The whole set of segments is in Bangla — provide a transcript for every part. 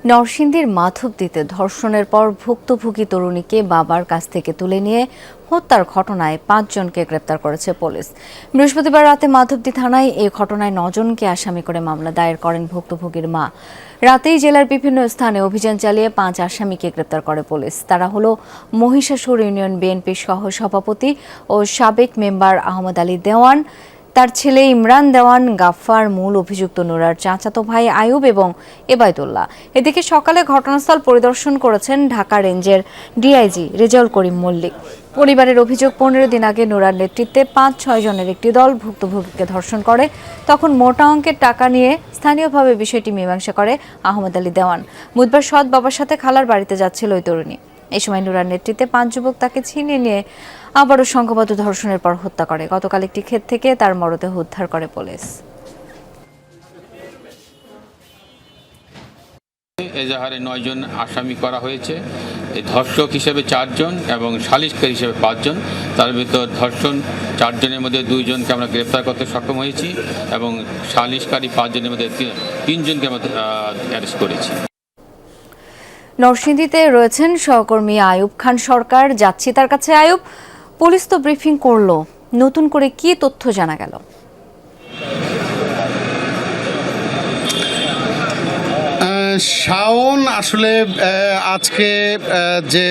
নরসিংদীর মাধবদীতে ধর্ষণের পর ভুক্তভোগী তরুণীকে বাবার কাছ থেকে তুলে নিয়ে হত্যার ঘটনায় ৫ জনকে গ্রেপ্তার করেছে পুলিশ। বৃহস্পতিবার রাতে মাধবদী থানায় এই ঘটনায় ৯ জনকে আসামি করে মামলা দায়ের করেন ভুক্তভোগীর মা। রাতেই জেলার বিভিন্ন স্থানে অভিযান চালিয়ে ৫ আসামিকে গ্রেপ্তার করে পুলিশ। তারা হলো মহিষাসুর ইউনিয়ন বিএনপির সহসভাপতি ও সাবেক মেম্বার আহমদ আলী দেওয়ান, তার ছেলে ইমরান দেওয়ান, গাফফার, মূল অভিযুক্ত নুরার চাচাতো ভাই আয়ুব এবং এবায়দুল্লাহ। এদিকে সকালে ঘটনাস্থল পরিদর্শন করেছেন ঢাকা রেঞ্জের ডিআইজি রেজাউল করিম মল্লিক। পরিবারের অভিযোগ, ১৫ দিন আগে নুরার নেতৃত্বে ৫-৬ জনের একটি দল ভুক্তভোগীকে ধর্ষণ করে। তখন মোটা অঙ্কের টাকা নিয়ে স্থানীয়ভাবে বিষয়টি মীমাংসা করে আহমদ আলী দেওয়ান। বুধবার সৎ বাবার সাথে খালার বাড়িতে যাচ্ছিল ওই তরুণী। এই সময় নুরার নেতৃত্বে ৫ যুবক তাকে ছিনিয়ে নিয়ে আবারও সংঘবদ্ধ ধর্ষণের পর হত্যা করে। গতকাল একটি ক্ষেত থেকে তার মরদেহ উদ্ধার করে পুলিশ। এজাহারে ৯ জন আসামি করা হয়েছে। ধর্ষক হিসেবে ৪ জন এবং সালিশকারী হিসেবে ৫ জন। তার ভিতর ধর্ষণ ৪ জনের মধ্যে ২ জনকে আমরা গ্রেফতার করতে সক্ষম হয়েছি এবং সালিশকারী ৫ জনের মধ্যে ৩ জনকে আমরা অ্যারেস্ট করেছি। নরসিংদীতে রয়েছেন সহকর্মী আয়ুব খান সরকার, যাচ্ছি তার কাছে। আয়ুব, পুলিশ তো ব্রিফিং করলো, নতুন করে কি তথ্য জানা গেল? শাওন, আসলে আজকে যে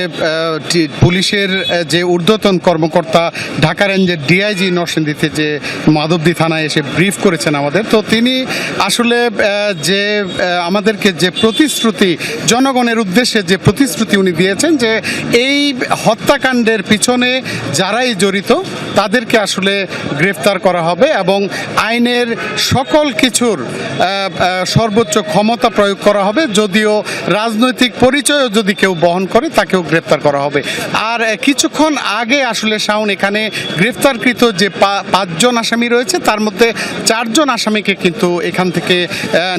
পুলিশের যে ঊর্ধ্বতন কর্মকর্তা ঢাকা রেঞ্জের ডিআইজি নরসিংদীতে যে মাধবদী থানায় এসে ব্রিফ করেছেন আমাদের, তো তিনি আসলে যে আমাদেরকে যে প্রতিশ্রুতি, জনগণের উদ্দেশ্যে যে প্রতিশ্রুতি উনি দিয়েছেন যে এই হত্যাকাণ্ডের পিছনে যারাই জড়িত তাদেরকে আসলে গ্রেফতার করা হবে এবং আইনের সকল কিছুর সর্বোচ্চ ক্ষমতা প্রয়োগ করা হবে। যদিও রাজনৈতিক পরিচয়ও যদি কেউ বহন করে তাকেও গ্রেফতার করা হবে। আর কিছুক্ষণ আগে আসলে শাওন, এখানে গ্রেফতারকৃত যে ৫ জন আসামি রয়েছে তার মধ্যে ৪ জন আসামিকে কিন্তু এখান থেকে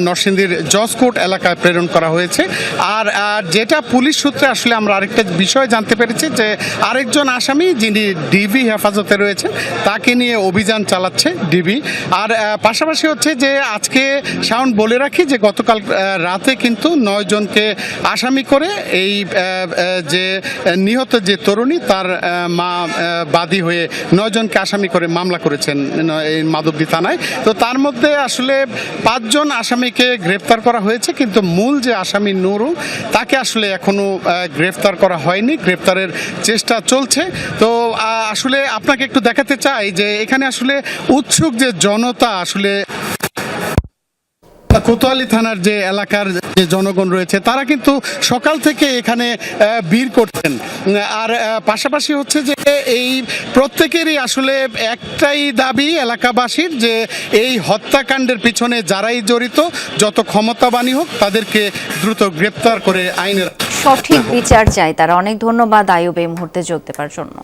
নরসিংদীর জজ কোর্ট এলাকায় প্রেরণ করা হয়েছে। আর যেটা পুলিশ সূত্রে আসলে আমরা আরেকটা বিষয় জানতে পেরেছি যে আরেকজন আসামি যিনি ডিবি হেফাজতে রয়েছে তাকে নিয়ে অভিযান চালাচ্ছে ডিবি। আর পাশাপাশি হচ্ছে যে আজকে শাওন বলে রাখি যে গতকাল রাতে কিন্তু ৯ জনকে আসামি করে এই যে নিহত যে তরুণী তার মা বাদী হয়ে ৯ জনকে আসামি করে মামলা করেছেন এই মাধবদী থানায়। তো তার মধ্যে আসলে ৫ জন আসামিকে গ্রেফতার করা হয়েছে, কিন্তু মূল যে আসামি নুরু তাকে আসলে এখনো গ্রেফতার করা হয়নি, গ্রেফতারের চেষ্টা চলছে। তো আসলে আপনাকে একটু দেখাতে চাই যে এখানে আসলে উৎসুক যে জনতা, আসলে কোতোয়ালি থানার যে এলাকার যে জনগণ রয়েছে তারা কিন্তু সকাল থেকে এখানে ভিড় করছেন। আর পাশাপাশি হচ্ছে যে এই প্রত্যেকেরই আসলে একটাই দাবি এলাকাবাসীর যে এই হত্যাকাণ্ডের পিছনে যারাই জড়িত, যত ক্ষমতাবানই হোক, তাদেরকে দ্রুত গ্রেপ্তার করে আইনের সঠিক বিচার চাই তারা। অনেক ধন্যবাদ আয়ুব এই মুহূর্তে যোগ দেওয়ার জন্য।